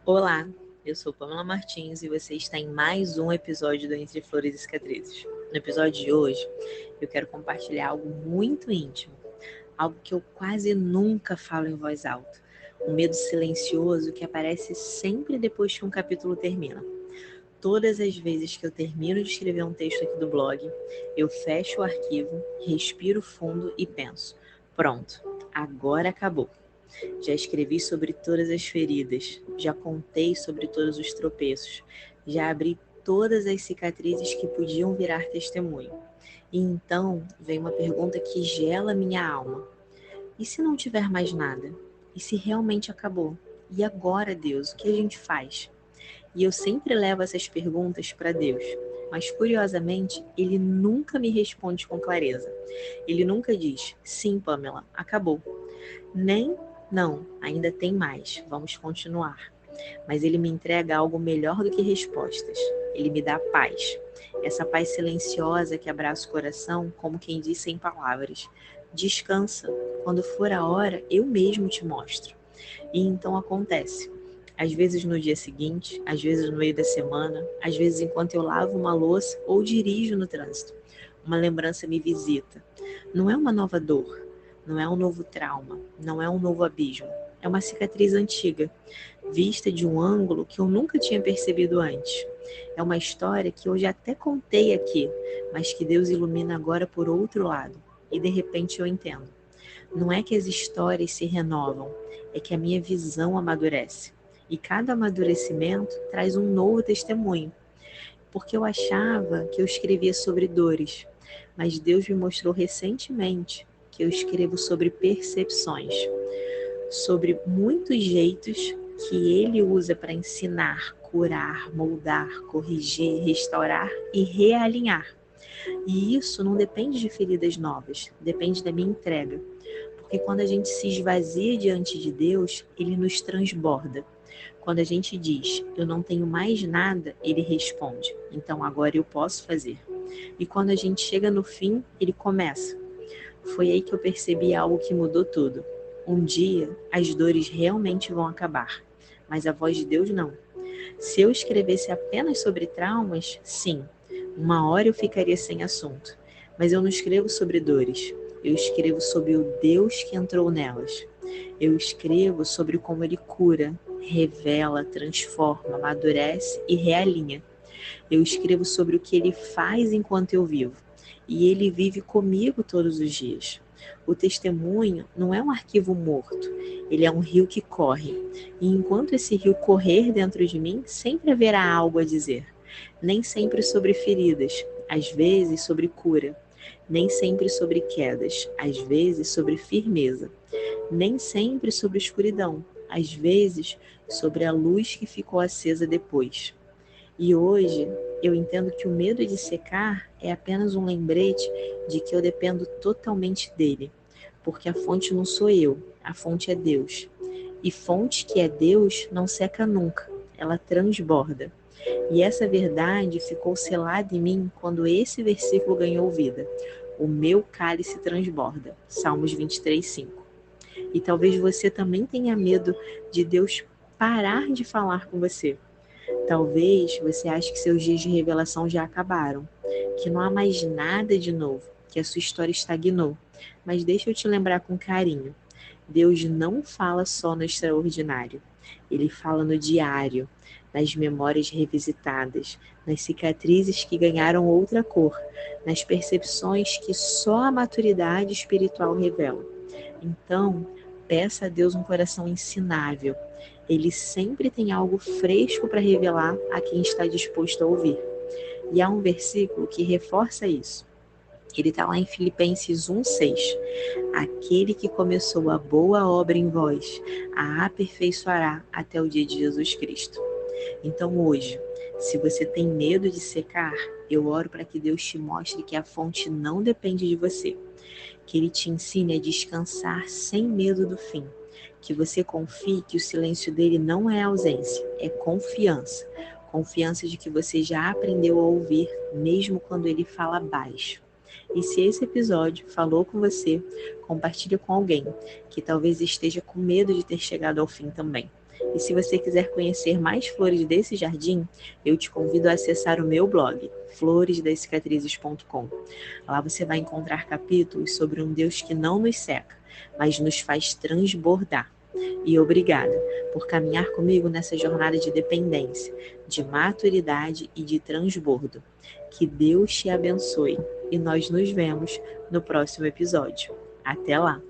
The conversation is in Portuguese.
Olá, eu sou Pamela Martins e você está em mais um episódio do Entre Flores e Cicatrizes. No episódio de hoje, eu quero compartilhar algo muito íntimo, algo que eu quase nunca falo em voz alta, um medo silencioso que aparece sempre depois que um capítulo termina. Todas as vezes que eu termino de escrever um texto aqui do blog, eu fecho o arquivo, respiro fundo e penso: pronto, agora acabou. Já escrevi sobre todas as feridas, já contei sobre todos os tropeços, já abri todas as cicatrizes que podiam virar testemunho. E então vem uma pergunta que gela minha alma: e se não tiver mais nada? E se realmente acabou? E agora, Deus, o que a gente faz? E eu sempre levo essas perguntas para Deus, mas curiosamente, ele nunca me responde com clareza. Ele nunca diz: sim, Pamela, acabou. Nem não, ainda tem mais, vamos continuar. Mas ele me entrega algo melhor do que respostas. Ele me dá paz. Essa paz silenciosa que abraça o coração, como quem diz sem palavras. Descansa. Quando for a hora, eu mesmo te mostro. E então acontece. Às vezes no dia seguinte, às vezes no meio da semana, às vezes enquanto eu lavo uma louça ou dirijo no trânsito. Uma lembrança me visita. Não é uma nova dor, não é um novo trauma, não é um novo abismo. É uma cicatriz antiga, vista de um ângulo que eu nunca tinha percebido antes. É uma história que eu já até contei aqui, mas que Deus ilumina agora por outro lado. E de repente eu entendo. Não é que as histórias se renovam, é que a minha visão amadurece. E cada amadurecimento traz um novo testemunho. Porque eu achava que eu escrevia sobre dores, mas Deus me mostrou recentemente que eu escrevo sobre percepções, sobre muitos jeitos que Ele usa para ensinar, curar, moldar, corrigir, restaurar e realinhar. E isso não depende de feridas novas, depende da minha entrega. Porque quando a gente se esvazia diante de Deus, Ele nos transborda. Quando a gente diz, eu não tenho mais nada, Ele responde, então agora eu posso fazer. E quando a gente chega no fim, Ele começa. Foi aí que eu percebi algo que mudou tudo. Um dia, as dores realmente vão acabar, mas a voz de Deus não. Se eu escrevesse apenas sobre traumas, sim, uma hora eu ficaria sem assunto. Mas eu não escrevo sobre dores, eu escrevo sobre o Deus que entrou nelas. Eu escrevo sobre como ele cura, revela, transforma, amadurece e realinha. Eu escrevo sobre o que ele faz enquanto eu vivo. E ele vive comigo todos os dias. O testemunho não é um arquivo morto, ele é um rio que corre. E enquanto esse rio correr dentro de mim, sempre haverá algo a dizer. Nem sempre sobre feridas, às vezes sobre cura. Nem sempre sobre quedas, às vezes sobre firmeza. Nem sempre sobre escuridão, às vezes sobre a luz que ficou acesa depois. E hoje eu entendo que o medo de secar é apenas um lembrete de que eu dependo totalmente dele, porque a fonte não sou eu, a fonte é Deus. E fonte que é Deus não seca nunca, ela transborda. E essa verdade ficou selada em mim quando esse versículo ganhou vida. O meu cálice transborda. Salmos 23, 5. E talvez você também tenha medo de Deus parar de falar com você. Talvez você ache que seus dias de revelação já acabaram, que não há mais nada de novo, que a sua história estagnou. Mas deixa eu te lembrar com carinho. Deus não fala só no extraordinário. Ele fala no diário, nas memórias revisitadas, nas cicatrizes que ganharam outra cor, nas percepções que só a maturidade espiritual revela. Então, peça a Deus um coração ensinável. Ele sempre tem algo fresco para revelar a quem está disposto a ouvir. E há um versículo que reforça isso. Ele está lá em Filipenses 1,6. Aquele que começou a boa obra em vós, a aperfeiçoará até o dia de Jesus Cristo. Então hoje, se você tem medo de secar, eu oro para que Deus te mostre que a fonte não depende de você, que Ele te ensine a descansar sem medo do fim, que você confie que o silêncio dele não é ausência, é confiança. Confiança de que você já aprendeu a ouvir, mesmo quando ele fala baixo. E se esse episódio falou com você, compartilhe com alguém que talvez esteja com medo de ter chegado ao fim também. E se você quiser conhecer mais flores desse jardim, eu te convido a acessar o meu blog, floresdascicatrizes.com. Lá você vai encontrar capítulos sobre um Deus que não nos seca, mas nos faz transbordar. E obrigada por caminhar comigo nessa jornada de dependência, de maturidade e de transbordo. Que Deus te abençoe e nós nos vemos no próximo episódio. Até lá!